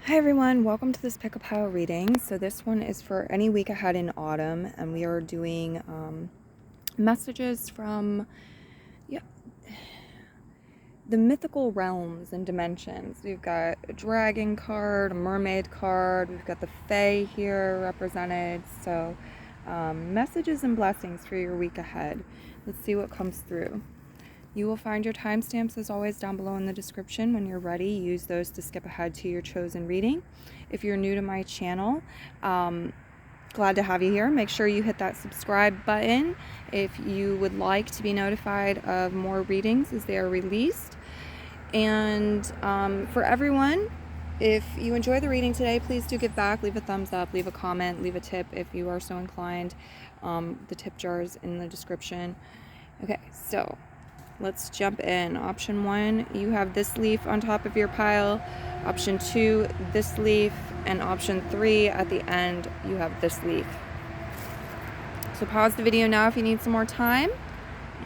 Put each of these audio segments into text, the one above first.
Hi everyone, welcome to this pick a pile reading. So this one is for any week ahead in autumn, and we are doing messages from the Mythical Realms and Dimensions. We've got a dragon card, a mermaid card, we've got the Fae here represented. So messages and blessings for your week ahead. Let's see what comes through. You will find your timestamps as always down below in the description. When you're ready, use those to skip ahead to your chosen reading. If you're new to my channel, glad to have you here. Make sure you hit that subscribe button if you would like to be notified of more readings as they are released. And for everyone, if you enjoy the reading today, please do give back. Leave a thumbs up, leave a comment, leave a tip if you are so inclined. The tip jar is in the description. Okay, so let's jump in. Option 1, you have this leaf on top of your pile. Option 2, this leaf. And option 3, at the end, you have this leaf. So pause the video now if you need some more time.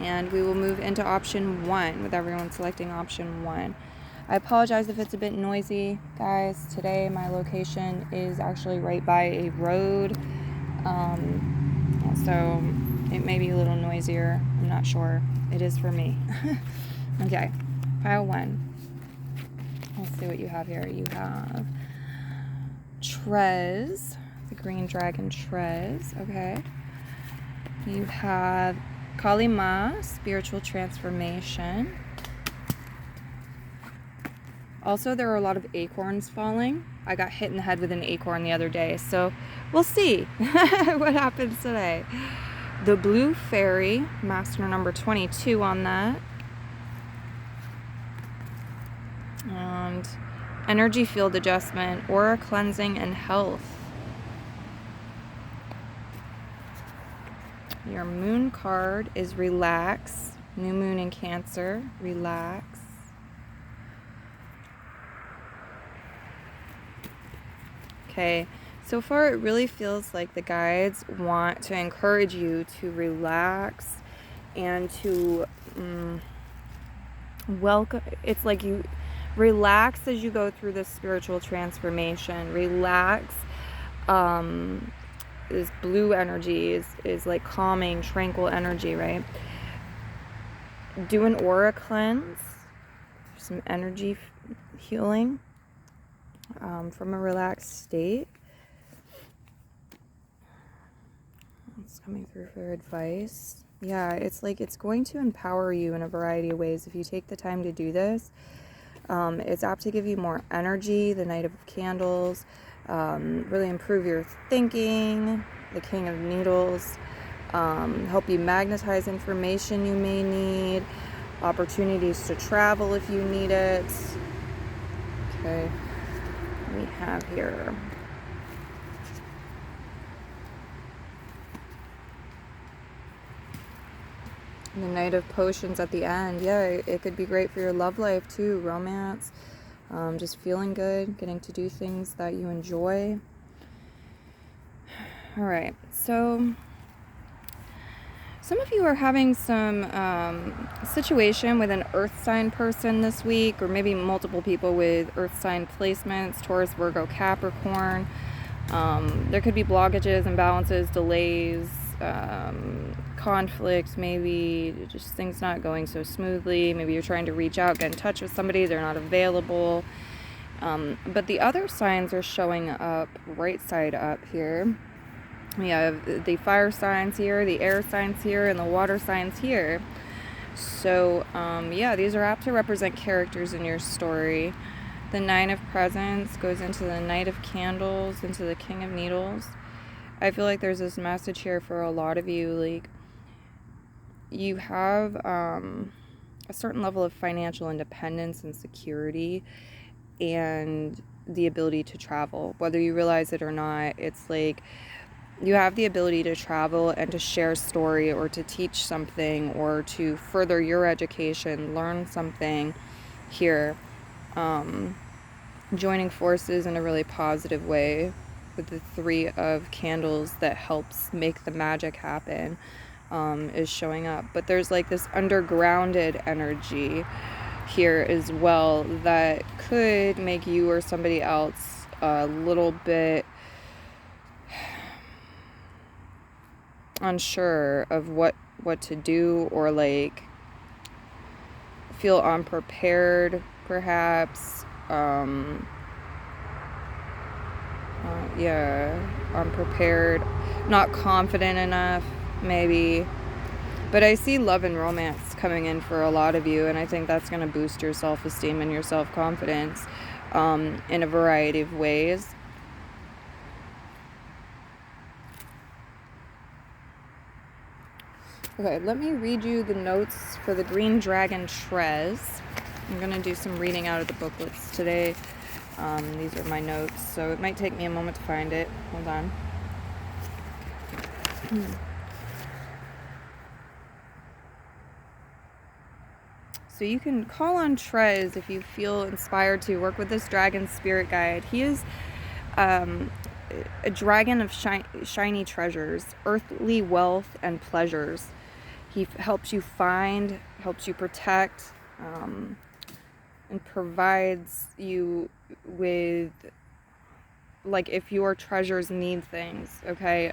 And we will move into option 1 with everyone selecting option 1. I apologize if it's a bit noisy, guys. Today my location is actually right by a road. So it may be a little noisier. I'm not sure. It is for me. Okay, pile 1. Let's see what you have here. You have Trez, the green dragon Trez. Okay. You have Kali Ma, spiritual transformation. Also, there are a lot of acorns falling. I got hit in the head with an acorn the other day, so we'll see what happens today. The Blue Fairy, master number 22 on that. And energy field adjustment, aura cleansing, and health. Your moon card is relax. New moon in Cancer, relax. Okay. So far, it really feels like the guides want to encourage you to relax and to welcome. It's like you relax as you go through this spiritual transformation. Relax. This blue energy is like calming, tranquil energy, right? Do an aura cleanse, some energy healing from a relaxed state. It's coming through for advice. Yeah, it's like it's going to empower you in a variety of ways if you take the time to do this. It's apt to give you more energy. The Knight of Candles, really improve your thinking. The King of Needles, help you magnetize information you may need. Opportunities to travel if you need it. Okay, we have here the Knight of Potions at the end. Yeah, it could be great for your love life too, romance, just feeling good, getting to do things that you enjoy. All right, so some of you are having some situation with an earth sign person this week, or maybe multiple people with earth sign placements, Taurus, Virgo, Capricorn. There could be blockages, imbalances, delays, conflicts, maybe just things not going so smoothly. Maybe you're trying to reach out, get in touch with somebody, they're not available. But the other signs are showing up right side up here. We have the fire signs here, the air signs here, and the water signs here. So, yeah, these are apt to represent characters in your story. The Nine of Presents goes into the Knight of Candles, into the King of Needles. I feel like there's this message here for a lot of you, like, you have a certain level of financial independence and security and the ability to travel. Whether you realize it or not, it's like you have the ability to travel and to share story or to teach something or to further your education, learn something here. Joining forces in a really positive way with the Three of Candles that helps make the magic happen is showing up. But there's like this undergrounded energy here as well that could make you or somebody else a little bit unsure of what to do, or like feel unprepared perhaps. Unprepared, not confident enough maybe. But I see love and romance coming in for a lot of you, and I think that's going to boost your self-esteem and your self-confidence in a variety of ways. Okay, let me read you the notes for the Green Dragon Trez. I'm going to do some reading out of the booklets today. These are my notes, so it might take me a moment to find it. Hold on. So you can call on Trez if you feel inspired to work with this dragon spirit guide. He is a dragon of shiny treasures, earthly wealth and pleasures. He helps you find, helps you protect, and provides you with, like, if your treasures need things, okay?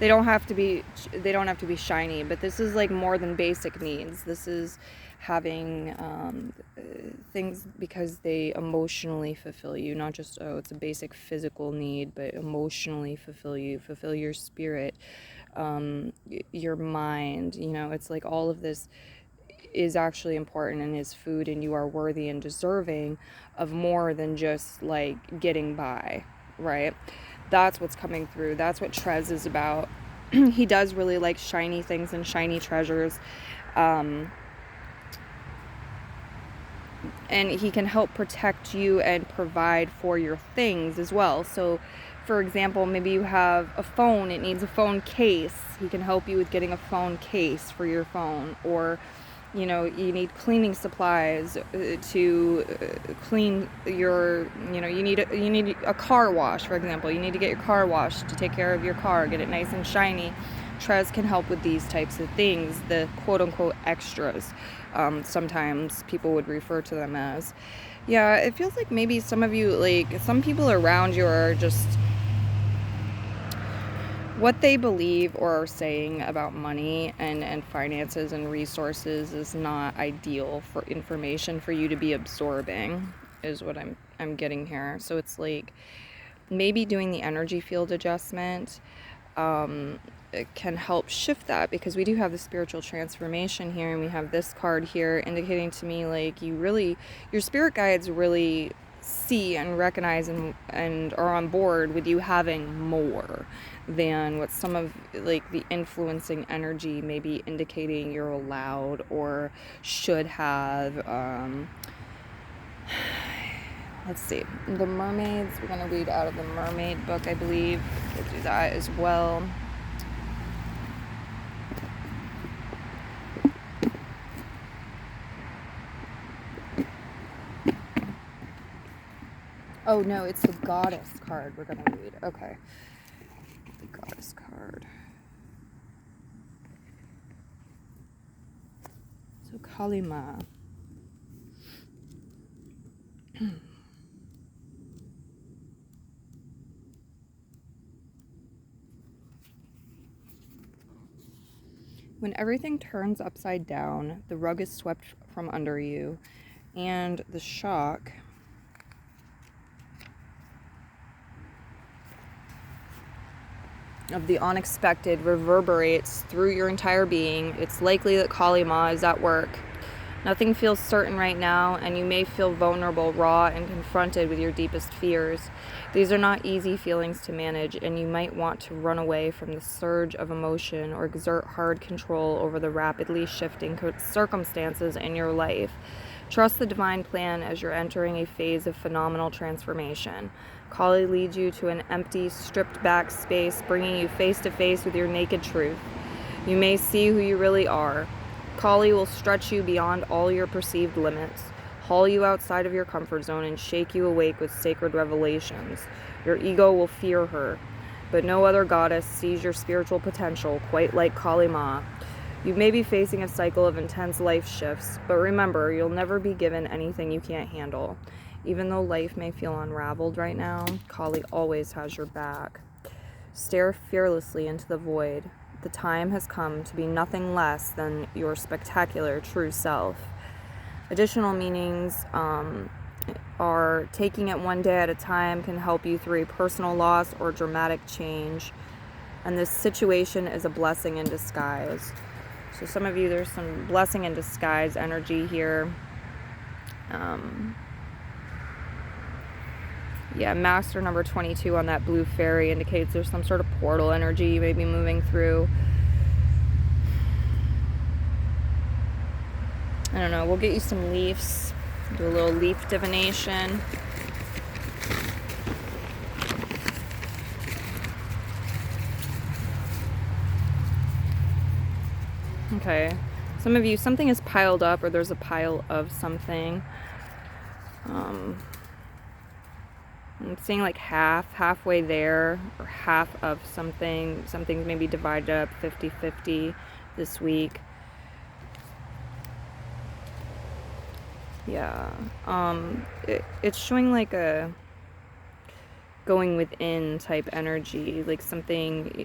They don't have to be shiny, but this is like more than basic needs. This is having things because they emotionally fulfill you, not just, oh, it's a basic physical need, but emotionally fulfill you, fulfill your spirit, your mind. You know, it's like all of this is actually important and is food, and you are worthy and deserving of more than just like getting by, right? That's what's coming through. That's what Trez is about. He does really like shiny things and shiny treasures. And he can help protect you and provide for your things as well. So, for example, maybe you have a phone, it needs a phone case. He can help you with getting a phone case for your phone. Or, you know, you need cleaning supplies to clean your, you know, you need a car wash, for example. You need to get your car washed to take care of your car, get it nice and shiny. Trez can help with these types of things, the quote-unquote extras. Sometimes people would refer to them as. Yeah, it feels like maybe some of you, like, some people around you are just, what they believe or are saying about money and finances and resources is not ideal for information for you to be absorbing, is what I'm getting here. So it's like maybe doing the energy field adjustment it can help shift that, because we do have the spiritual transformation here, and we have this card here indicating to me like your spirit guides really see and recognize and are on board with you having more than what some of like the influencing energy may be indicating you're allowed or should have. Let's see, the mermaids, we're going to read out of the mermaid book, I believe. We'll do that as well. Oh no, it's the goddess card we're going to read. Okay. The goddess card. So Kalima. When everything turns upside down, the rug is swept from under you, and the shock of the unexpected reverberates through your entire being. It's likely that Kali Ma is at work. Nothing feels certain right now, and you may feel vulnerable, raw, and confronted with your deepest fears. These are not easy feelings to manage, and you might want to run away from the surge of emotion or exert hard control over the rapidly shifting circumstances in your life. Trust the divine plan as you're entering a phase of phenomenal transformation. Kali leads you to an empty, stripped-back space, bringing you face-to-face with your naked truth. You may see who you really are. Kali will stretch you beyond all your perceived limits, haul you outside of your comfort zone, and shake you awake with sacred revelations. Your ego will fear her, but no other goddess sees your spiritual potential quite like Kali Ma. You may be facing a cycle of intense life shifts, but remember, you'll never be given anything you can't handle. Even though life may feel unraveled right now, Kali always has your back. Stare fearlessly into the void. The time has come to be nothing less than your spectacular true self. Additional meanings are taking it one day at a time can help you through a personal loss or dramatic change. And this situation is a blessing in disguise. So some of you, there's some blessing in disguise energy here. Yeah, master number 22 on that blue fairy indicates there's some sort of portal energy you may be moving through. I don't know, we'll get you some leaves, do a little leaf divination. Okay, some of you, something is piled up, or there's a pile of something. I'm seeing like halfway there, or half of something. Something's maybe divided up 50-50 this week. Yeah, it's showing like a going within type energy, like something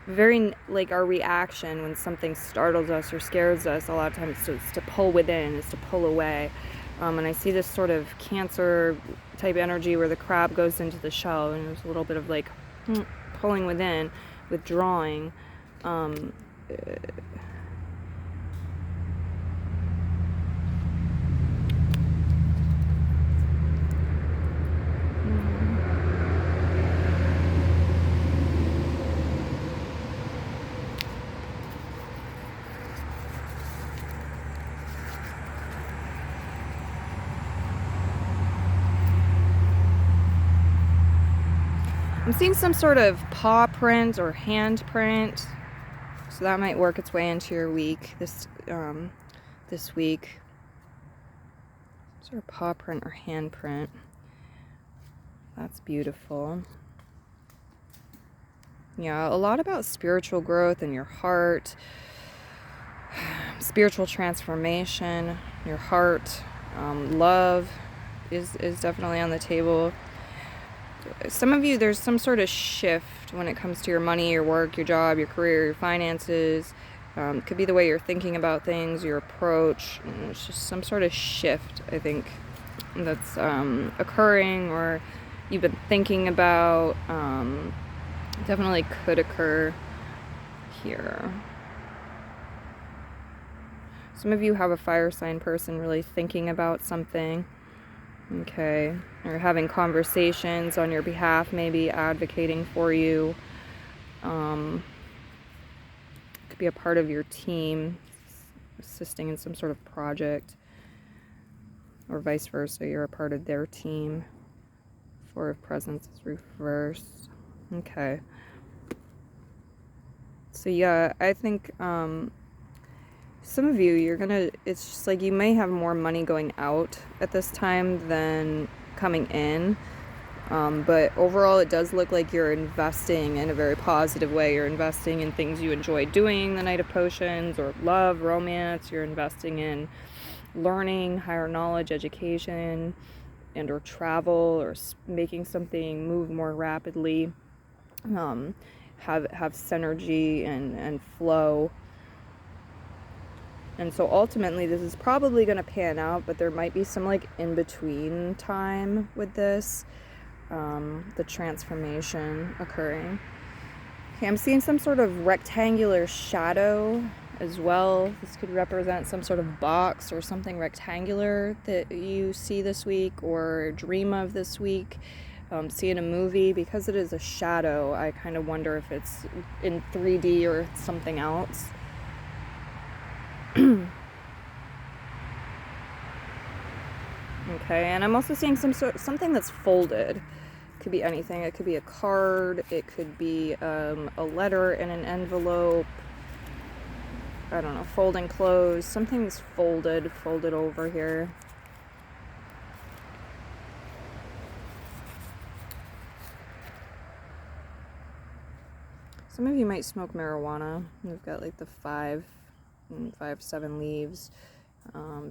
very like our reaction when something startles us or scares us. A lot of times it's to pull within, is to pull away. And I see this sort of Cancer type energy where the crab goes into the shell, and there's a little bit of like pulling within, withdrawing. I'm seeing some sort of paw print or hand print, so that might work its way into your week this week. Sort of paw print or hand print. That's beautiful. Yeah, a lot about spiritual growth in your heart, spiritual transformation, your heart. Love is definitely on the table. Some of you, there's some sort of shift when it comes to your money, your work, your job, your career, your finances. It could be the way you're thinking about things, your approach. It's just some sort of shift, I think, that's occurring, or you've been thinking about. Definitely could occur here. Some of you have a fire sign person really thinking about something. Okay, or having conversations on your behalf, maybe advocating for you. Could be a part of your team, assisting in some sort of project, or vice versa, you're a part of their team. Four of Presents is reversed. Okay. So yeah, I think some of you, it's just like you may have more money going out at this time than coming in. But overall, it does look like you're investing in a very positive way. You're investing in things you enjoy doing, the Knight of Potions, or love, romance. You're investing in learning, higher knowledge, education, and or travel, or making something move more rapidly. Have synergy and flow. And so ultimately this is probably going to pan out, but there might be some like in between time with this, the transformation occurring. Okay, I'm seeing some sort of rectangular shadow as well. This could represent some sort of box or something rectangular that you see this week or dream of this week. See in a movie. Because it is a shadow, I kind of wonder if it's in 3D or something else. Okay, and I'm also seeing something that's folded. It could be anything. It could be a card. It could be a letter in an envelope. I don't know, folding clothes. Something's folded over here. Some of you might smoke marijuana. We've got like the 5 and 5-7 leaves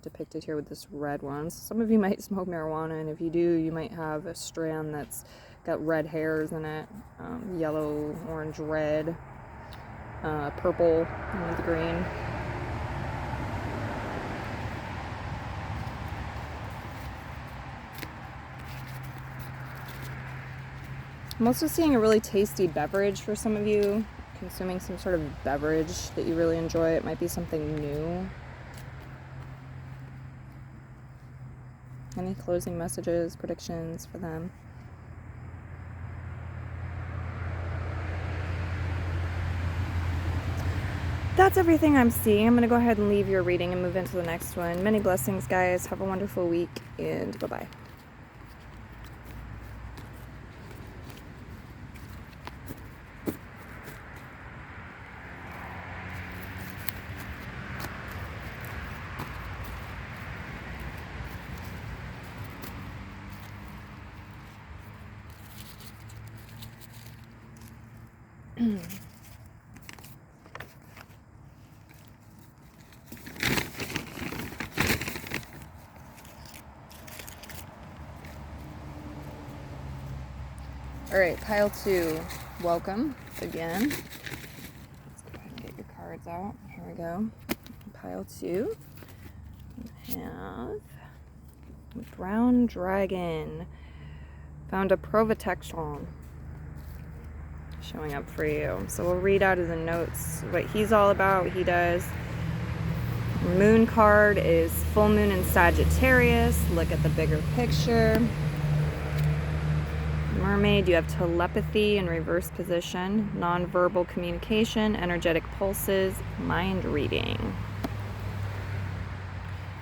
depicted here with this red one. So some of you might smoke marijuana, and if you do, you might have a strand that's got red hairs in it, yellow, orange, red, purple, and the green. I'm also seeing a really tasty beverage for some of you, consuming some sort of beverage that you really enjoy. It might be something new. Any closing messages, predictions for them? That's everything I'm seeing. I'm going to go ahead and leave your reading and move into the next one. Many blessings, guys. Have a wonderful week, and bye-bye. Alright, pile 2, welcome again. Let's go ahead and get your cards out. Here we go. Pile 2, we have Brown Dragon. Found a protection showing up for you. So we'll read out of the notes what he's all about, what he does. Moon card is full moon in Sagittarius. Look at the bigger picture. Mermaid, you have telepathy in reverse position, nonverbal communication, energetic pulses, mind reading.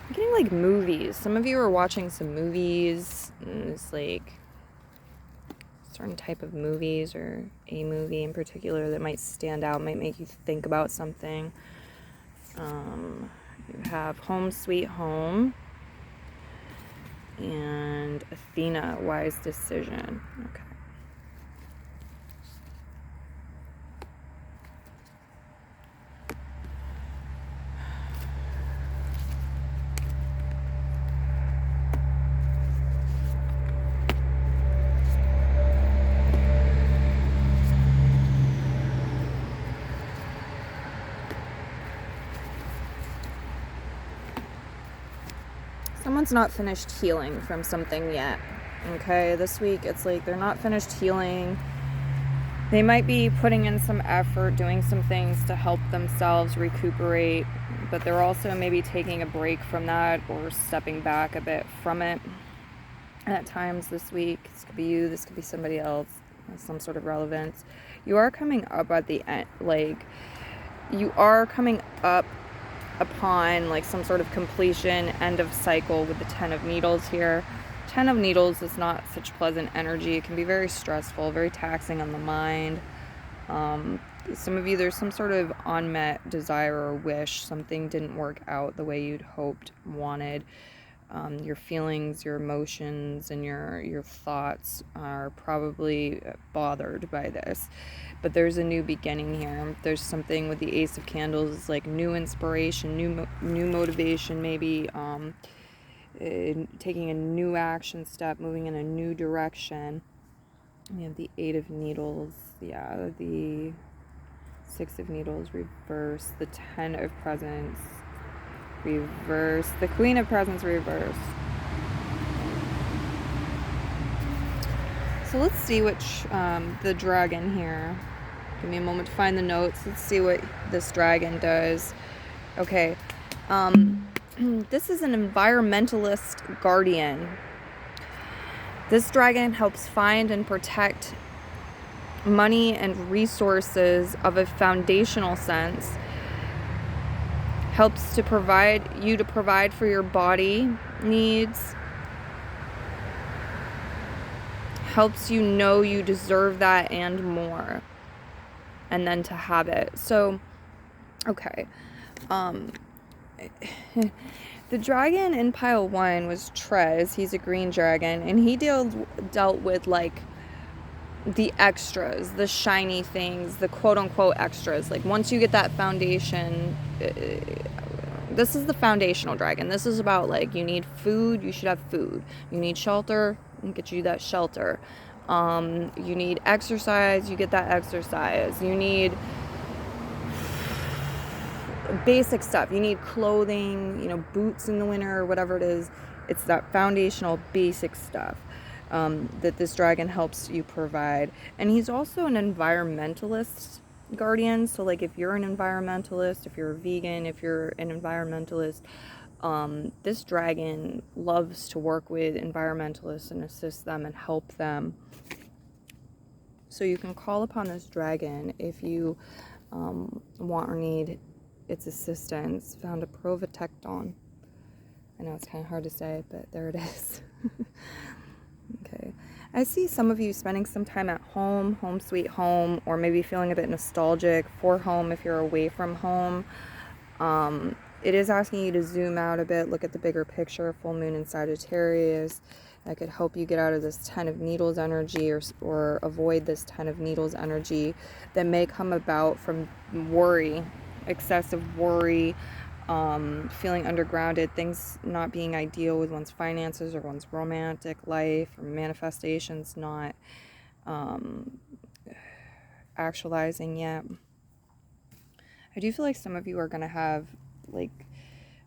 I'm getting like movies. Some of you are watching some movies. It's like certain type of movies, or a movie in particular that might stand out, might make you think about something. You have Home Sweet Home and Athena, Wise Decision. Okay. Someone's not finished healing from something yet. Okay, this week it's like they're not finished healing. They might be putting in some effort, doing some things to help themselves recuperate, but they're also maybe taking a break from that or stepping back a bit from it at times this week. This could be you, this could be somebody else, some sort of relevance. You are coming up at the end, like, you are coming up upon like some sort of completion, end of cycle with the 10 of Needles here. 10 of Needles is not such pleasant energy. It can be very stressful, very taxing on the mind. Some of you, there's some sort of unmet desire or wish. Something didn't work out the way you'd hoped, wanted. Your feelings, your emotions, and your thoughts are probably bothered by this. But there's a new beginning here. There's something with the Ace of Candles, like new inspiration, new motivation, maybe taking a new action step, moving in a new direction. We have the 8 of Needles, yeah, the 6 of Needles reverse, the 10 of Presents reverse, the Queen of Presents reverse. So let's see which, the dragon here. Give me a moment to find the notes. Let's see what this dragon does. Okay. This is an environmentalist guardian. This dragon helps find and protect money and resources of a foundational sense. Helps to provide for your body needs. Helps you know you deserve that and more. And then to have it. So, okay. The dragon in pile 1 was Trez. He's a green dragon. And he dealt with, like, the extras, the shiny things, the quote-unquote extras. Like, once you get that foundation, this is the foundational dragon. This is about, like, you need food, you should have food. You need shelter, and get you that shelter. You need exercise, you get that exercise. You need basic stuff. You need clothing, you know, boots in the winter or whatever it is. It's that foundational basic stuff that this dragon helps you provide. And he's also an environmentalist guardian. So, like, if you're an environmentalist, if you're a vegan, if you're an environmentalist, this dragon loves to work with environmentalists and assist them and help them. So you can call upon this dragon if you want or need its assistance. Found a Provatecton. I know it's kind of hard to say, but there it is. Okay. I see some of you spending some time at home, home sweet home, or maybe feeling a bit nostalgic for home if you're away from home. It is asking you to zoom out a bit, look at the bigger picture, full moon in Sagittarius. That could help you get out of this 10 of Needles energy or avoid this 10 of Needles energy that may come about from worry, excessive worry, feeling undergrounded, things not being ideal with one's finances or one's romantic life, or manifestations not actualizing yet. I do feel like some of you are going to have, like,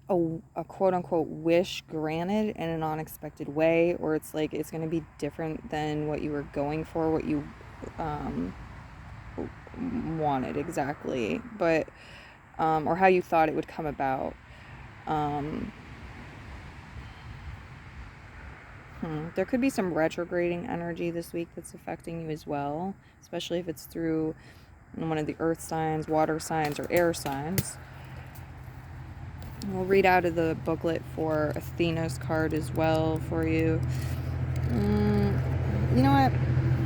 a quote-unquote wish granted in an unexpected way, or it's like it's going to be different than what you were going for, what you wanted exactly, but or how you thought it would come about. There could be some retrograding energy this week that's affecting you as well, especially if it's through one of the earth signs, water signs, or air signs. We'll read out of the booklet for Athena's card as well for you. You know what?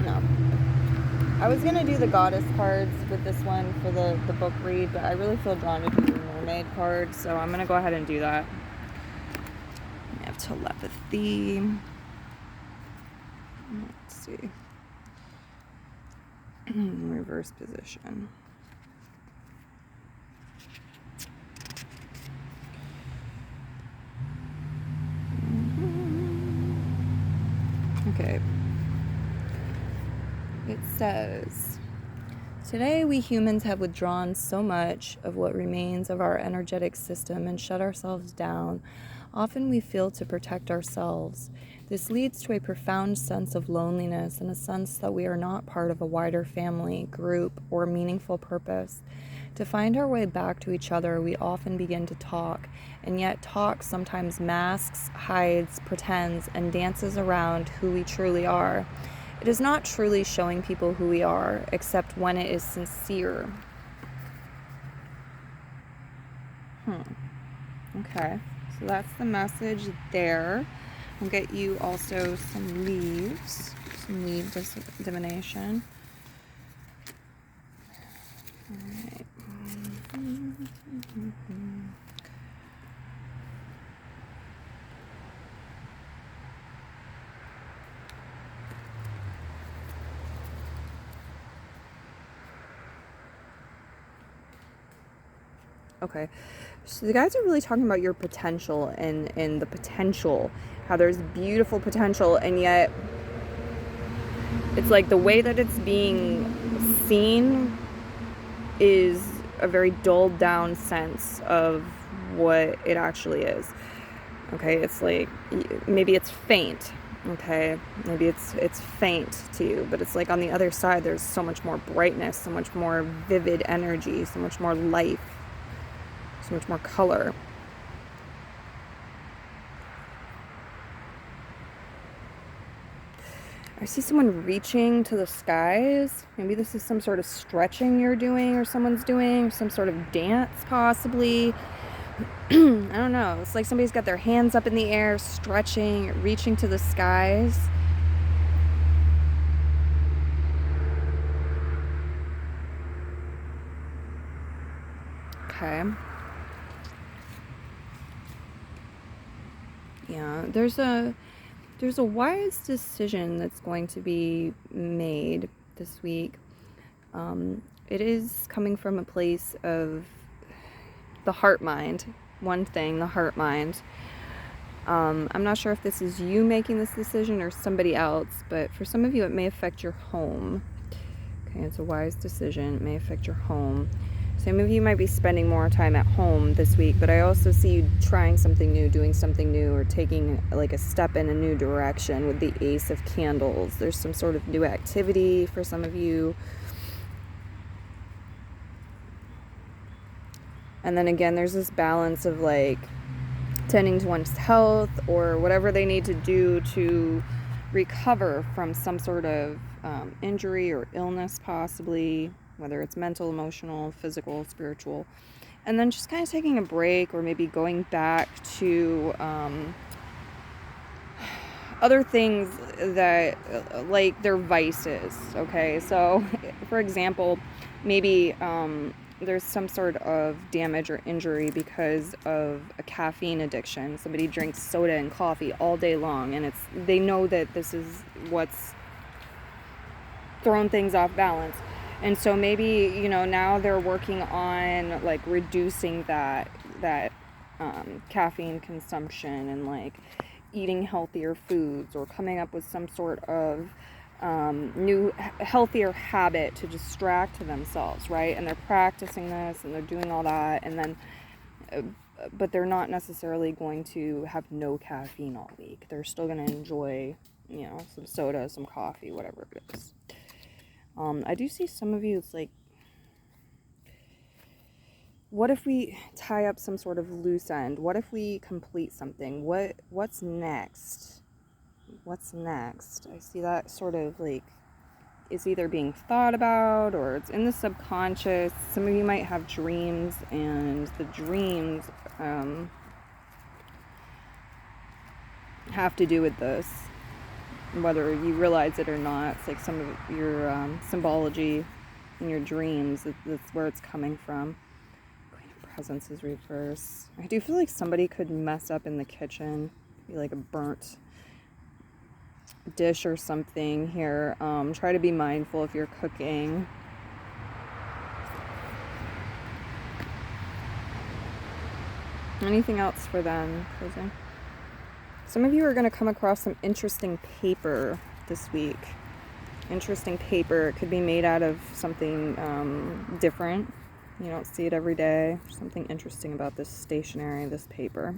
No. I was going to do the goddess cards with this one for the book read, but I really feel drawn to do the mermaid card, so I'm going to go ahead and do that. We have telepathy. Let's see. Reverse position. Okay. It says, today we humans have withdrawn so much of what remains of our energetic system and shut ourselves down. Often we feel to protect ourselves. This leads to a profound sense of loneliness and a sense that we are not part of a wider family, group, or meaningful purpose. To find our way back to each other, we often begin to talk, and yet talk sometimes masks, hides, pretends, and dances around who we truly are. It is not truly showing people who we are, except when it is sincere. Okay, so that's the message there. I'll get you also some leaves, some leaf divination. All right. Okay, so the guys are really talking about your potential and the potential, how there's beautiful potential, and yet it's like the way that it's being seen is a very dulled down sense of what it actually is. Okay, it's like maybe it's faint. Okay, maybe it's faint to you, but it's like on the other side there's so much more brightness, so much more vivid energy, so much more life, so much more color. I see someone reaching to the skies. Maybe this is some sort of stretching you're doing, or someone's doing, some sort of dance possibly. I don't know. It's like somebody's got their hands up in the air, stretching, reaching to the skies. Okay. Yeah, there's a wise decision that's going to be made this week. It is coming from a place of the heart mind, one thing, the heart mind. I'm not sure if this is you making this decision or somebody else, but for some of you it may affect your home. Okay, it's a wise decision. It may affect your home. Some of you might be spending more time at home this week, but I also see you trying something new, doing something new, or taking like a step in a new direction with the Ace of Candles. There's some sort of new activity for some of you. And then again, there's this balance of like tending to one's health or whatever they need to do to recover from some sort of injury or illness, possibly, whether it's mental, emotional, physical, spiritual. And then just kind of taking a break, or maybe going back to other things that, like their vices, okay? So, for example, maybe there's some sort of damage or injury because of a caffeine addiction. Somebody drinks soda and coffee all day long, and they know that this is what's thrown things off balance. And so maybe, you know, now they're working on like reducing that caffeine consumption, and like eating healthier foods, or coming up with some sort of new healthier habit to distract themselves, right? And they're practicing this and they're doing all that, and then but they're not necessarily going to have no caffeine all week. They're still going to enjoy, you know, some soda, some coffee, whatever it is. I do see some of you, it's like, what if we tie up some sort of loose end? What if we complete something? What's next? What's next? I see that sort of like it's either being thought about or it's in the subconscious. Some of you might have dreams, and the dreams have to do with this, whether you realize it or not. It's like some of your symbology in your dreams. That's where it's coming from. Queen of Presence is reverse. I do feel like somebody could mess up in the kitchen, be like a burnt dish or something here. Try to be mindful if you're cooking. Anything else for them? Closing. Some of you are going to come across some interesting paper this week. Interesting paper. It could be made out of something different. You don't see it every day. There's something interesting about this stationery, this paper.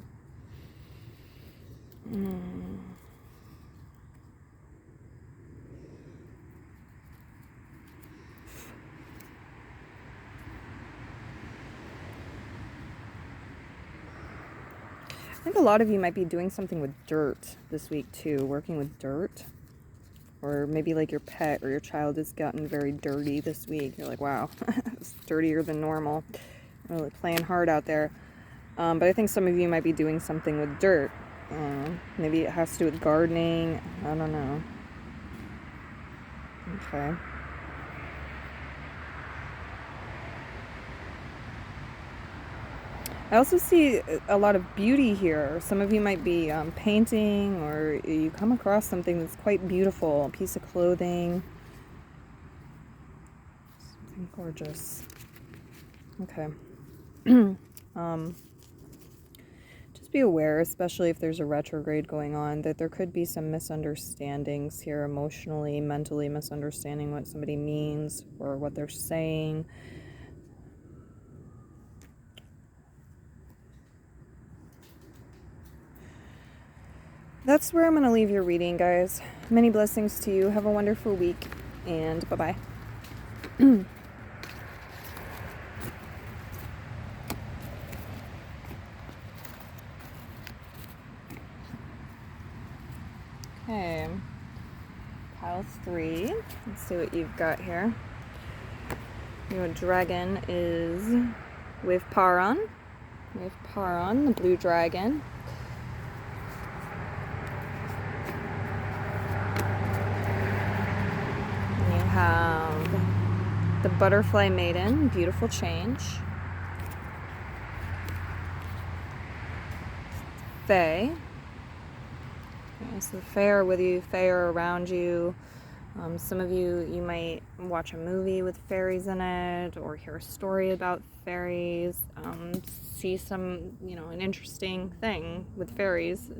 I think a lot of you might be doing something with dirt this week too, working with dirt. Or maybe like your pet or your child has gotten very dirty this week. You're like, wow, it's dirtier than normal. Really playing hard out there. But I think some of you might be doing something with dirt. Maybe it has to do with gardening. I don't know. Okay. I also see a lot of beauty here. Some of you might be painting, or you come across something that's quite beautiful, a piece of clothing. Something gorgeous. Okay. Just be aware, especially if there's a retrograde going on, that there could be some misunderstandings here, emotionally, mentally misunderstanding what somebody means or what they're saying. That's where I'm going to leave your reading, guys. Many blessings to you. Have a wonderful week, and bye-bye. Okay. Pile 3. Let's see what you've got here. Your dragon is with Patron. We have Patron, the blue dragon. Have the Butterfly Maiden, Beautiful Change. Fae. Okay, so the Fae are with you, Fae are around you. Some of you might watch a movie with fairies in it, or hear a story about fairies, see some, an interesting thing with fairies,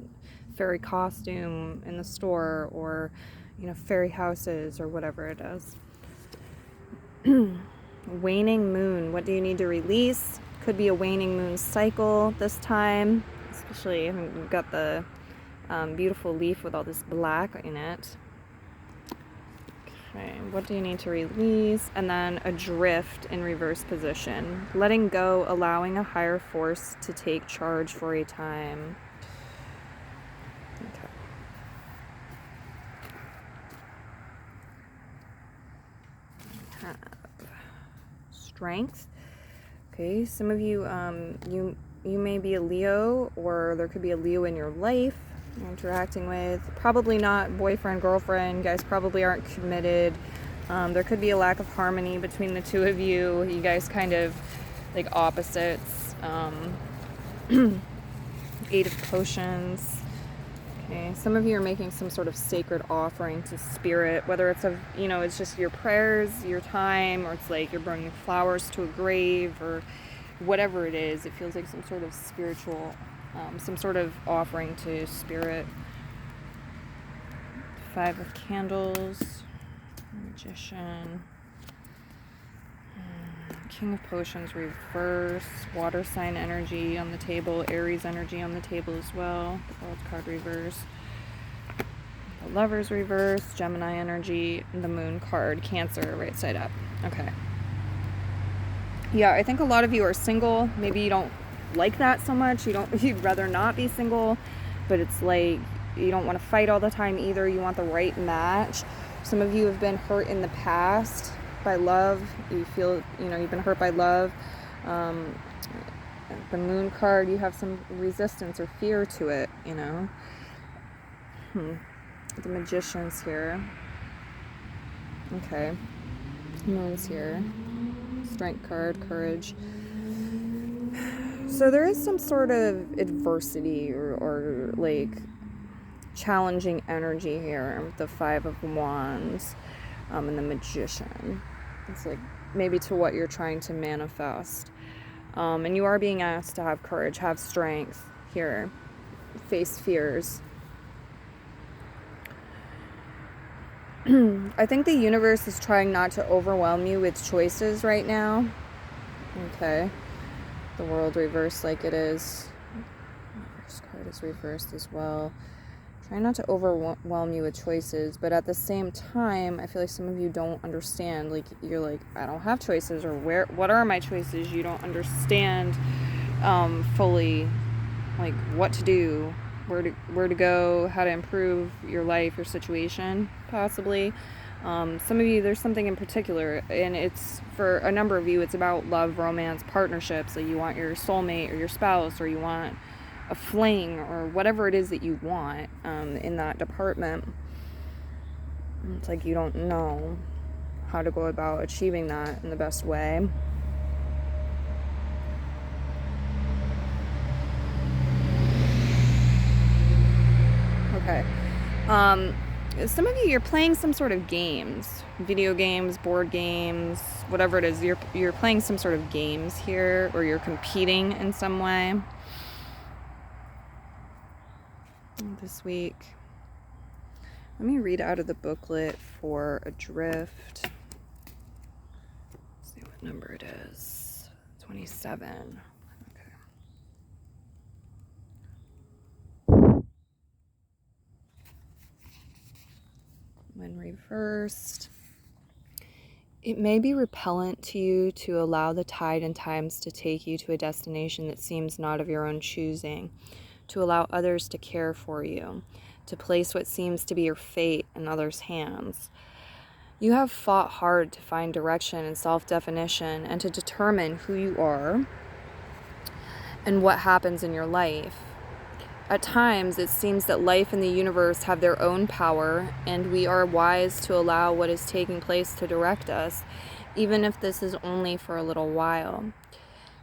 fairy costume in the store, or, fairy houses, or whatever it is. Waning moon, what do you need to release? Could be a waning moon cycle this time, especially you've got the beautiful leaf with all this black in it. Okay, what do you need to release? And then adrift in reverse position. Letting go, allowing a higher force to take charge for a time. Okay. Have strength. Okay, some of you, you may be a Leo, or there could be a Leo in your life you're interacting with. Probably not boyfriend, girlfriend. You guys probably aren't committed. There could be a lack of harmony between the two of you. You guys kind of like opposites. Eight of Potions. Okay, some of you are making some sort of sacred offering to spirit, whether it's it's just your prayers, your time, or it's like you're bringing flowers to a grave, or whatever it is. It feels like some sort of spiritual, some sort of offering to spirit. Five of Candles, Magician, King of Potions reverse, water sign energy on the table, Aries energy on the table as well, the World card reverse, the Lovers reverse, Gemini energy, and the Moon card, Cancer right side up. Okay. Yeah, I think a lot of you are single. Maybe you don't like that so much. You'd rather not be single, but it's like you don't want to fight all the time either. You want the right match. Some of you have been hurt in the past by love. You feel, you've been hurt by love. The Moon card, you have some resistance or fear to it, The Magician's here. Okay. Moon's here. Strength card, Courage. So there is some sort of adversity or like challenging energy here with the Five of Wands and the Magician. It's like maybe to what you're trying to manifest. And you are being asked to have courage, have strength here, face fears. I think the universe is trying not to overwhelm you with choices right now. Okay. The World reversed like it is. Reverse card is reversed as well. Try not to overwhelm you with choices, but at the same time, I feel like some of you don't understand. Like, you're like, I don't have choices, or what are my choices? You don't understand fully, like, what to do, where to go, how to improve your life, your situation, possibly. Some of you, there's something in particular, and it's for a number of you, it's about love, romance, partnerships. Like, you want your soulmate or your spouse, or you want a fling, or whatever it is that you want in that department. It's like you don't know how to go about achieving that in the best way. Okay. Some of you, you're playing some sort of games, video games, board games, whatever it is. You're playing some sort of games here, or you're competing in some way this week. Let me read out of the booklet for Adrift. Let's see what number it is. 27. When reversed, it may be repellent to you to allow the tide and times to take you to a destination that seems not of your own choosing, to allow others to care for you, to place what seems to be your fate in others' hands. You have fought hard to find direction and self-definition, and to determine who you are and what happens in your life. At times, it seems that life and the universe have their own power, and we are wise to allow what is taking place to direct us, even if this is only for a little while.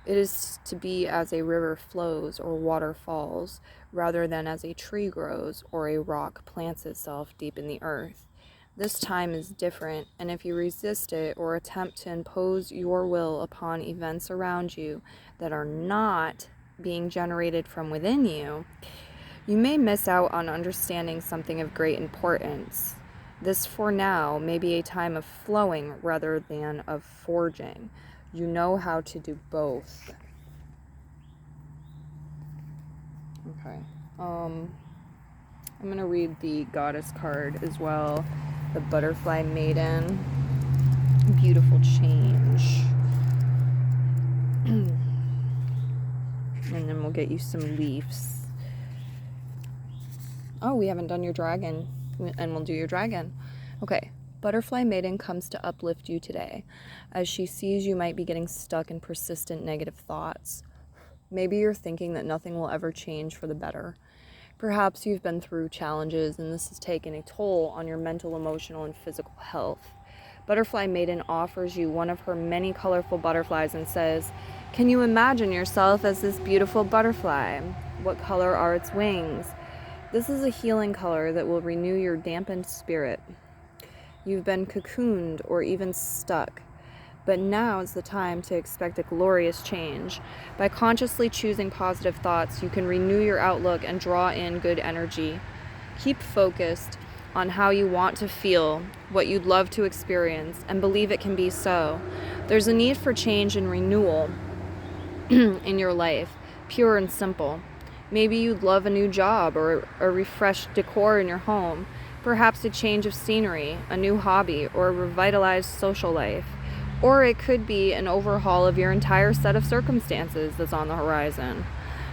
It is to be as a river flows or water falls, rather than as a tree grows or a rock plants itself deep in the earth. This time is different, and if you resist it or attempt to impose your will upon events around you that are not being generated from within you, you may miss out on understanding something of great importance. This, for now, may be a time of flowing rather than of forging. You know how to do both. Okay. I'm going to read the Goddess card as well. The Butterfly Maiden. Beautiful change. And then we'll get you some leaves. Oh, we haven't done your dragon. And we'll do your dragon. Okay. Butterfly Maiden comes to uplift you today, as she sees you might be getting stuck in persistent negative thoughts. Maybe you're thinking that nothing will ever change for the better. Perhaps you've been through challenges and this has taken a toll on your mental, emotional, and physical health. Butterfly Maiden offers you one of her many colorful butterflies and says, "Can you imagine yourself as this beautiful butterfly? What color are its wings?" This is a healing color that will renew your dampened spirit. You've been cocooned or even stuck, but now is the time to expect a glorious change. By consciously choosing positive thoughts, you can renew your outlook and draw in good energy. Keep focused on how you want to feel, what you'd love to experience, and believe it can be so. There's a need for change and renewal in your life, pure and simple. Maybe you'd love a new job or a refreshed decor in your home, perhaps a change of scenery, a new hobby, or a revitalized social life. Or it could be an overhaul of your entire set of circumstances that's on the horizon.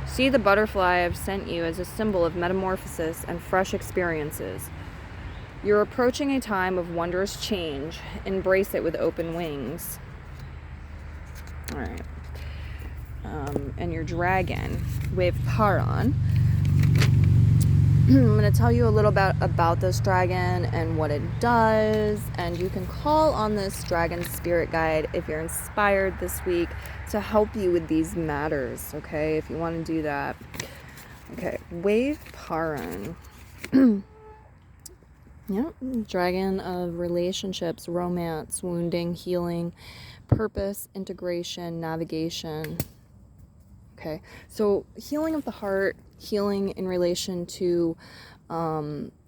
See the butterfly I've sent you as a symbol of metamorphosis and fresh experiences. You're approaching a time of wondrous change. Embrace it with open wings. All right. And your dragon, Wave Paron. I'm going to tell you a little bit about this dragon and what it does, and you can call on this dragon spirit guide if you're inspired this week to help you with these matters, okay, if you want to do that. Okay, Wave Paran. Yep, dragon of relationships, romance, wounding, healing, purpose, integration, navigation. Okay, so healing of the heart, healing in relation to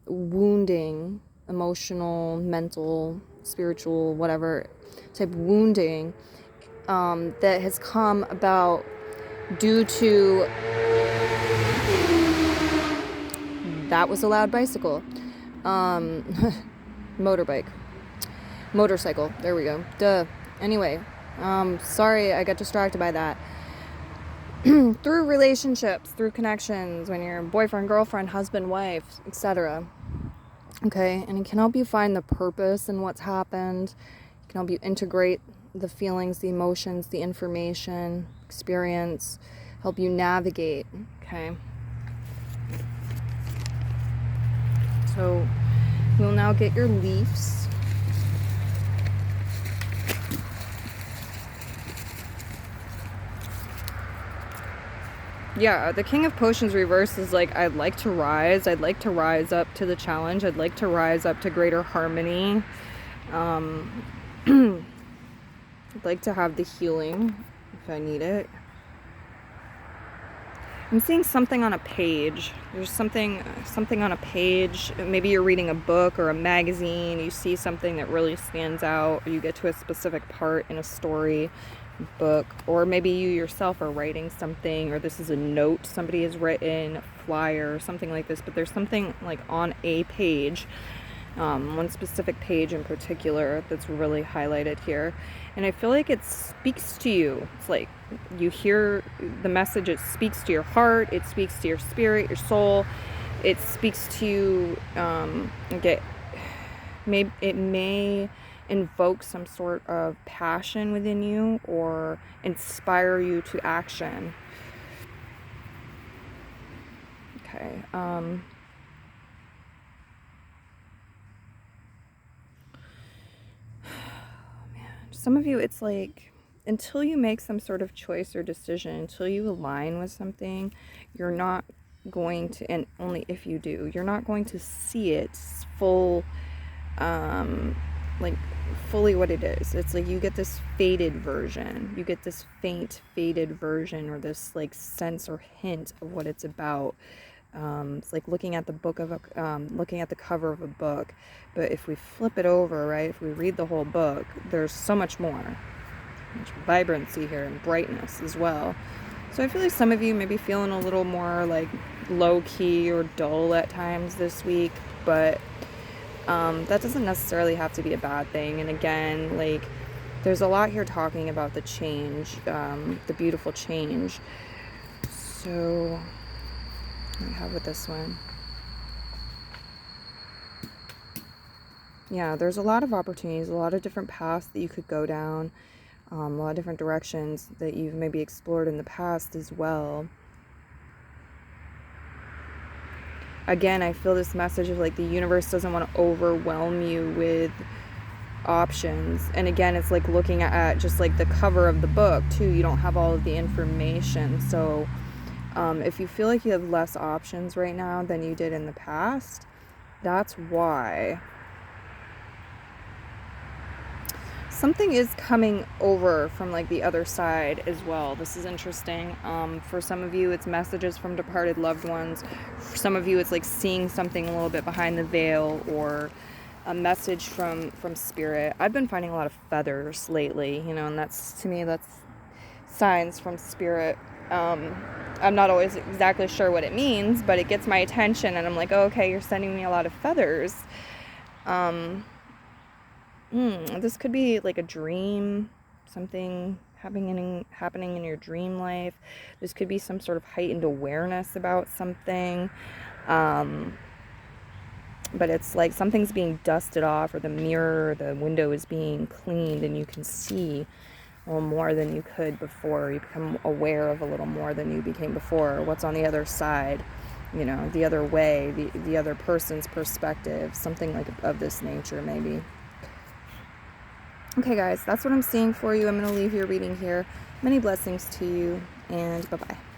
wounding, emotional, mental, spiritual, whatever type of wounding that has come about due to... That was a loud bicycle. Motorcycle, there we go. Duh. Anyway, sorry I got distracted by that. Through relationships, through connections, when you're boyfriend, girlfriend, husband, wife, etc. Okay, and it can help you find the purpose in what's happened. It can help you integrate the feelings, the emotions, the information, experience, help you navigate, okay? So, we'll now get your leaves. Yeah, the King of Potions reverse is like, I'd like to rise up to the challenge, I'd like to rise up to greater harmony. I'd like to have the healing if I need it. I'm seeing something on a page. There's something on a page. Maybe you're reading a book or a magazine, you see something that really stands out, or you get to a specific part in a story, book, or maybe you yourself are writing something, or this is a note somebody has written, a flyer, or something like this, but there's something like on a page, one specific page in particular that's really highlighted here, and I feel like it speaks to you. It's like you hear the message, it speaks to your heart, it speaks to your spirit, your soul, it speaks to you. It may invoke some sort of passion within you or inspire you to action. Okay. Man. Some of you, it's like, until you make some sort of choice or decision, until you align with something, you're not going to, and only if you do, you're not going to see its full like fully what it is. It's like you get this faded version, you get this faint faded version, or this like sense or hint of what it's about. It's like looking at the looking at the cover of a book, but if we flip it over, right, if we read the whole book, there's so much more, much vibrancy here and brightness as well. So I feel like some of you may be feeling a little more like low-key or dull at times this week, but that doesn't necessarily have to be a bad thing. And again, like, there's a lot here talking about the change, the beautiful change. So what do we have with this one? Yeah, there's a lot of opportunities, a lot of different paths that you could go down, a lot of different directions that you've maybe explored in the past as well. Again, I feel this message of like the universe doesn't want to overwhelm you with options. And again, it's like looking at just like the cover of the book too. You don't have all of the information. So if you feel like you have less options right now than you did in the past, that's why. Something is coming over from like the other side as well. This is interesting. For some of you, it's messages from departed loved ones. For some of you, it's like seeing something a little bit behind the veil, or a message from spirit. I've been finding a lot of feathers lately, you know, and that's, to me, that's signs from spirit. I'm not always exactly sure what it means, but it gets my attention, and I'm like, oh, okay, you're sending me a lot of feathers. This could be like a dream, something happening in your dream life. This could be some sort of heightened awareness about something. But it's like something's being dusted off, or the mirror, the window is being cleaned, and you can see a little more than you could before. You become aware of a little more than you became before. What's on the other side, you know, the other way, the other person's perspective, something like of this nature maybe. Okay guys, that's what I'm seeing for you. I'm going to leave your reading here. Many blessings to you, and bye-bye.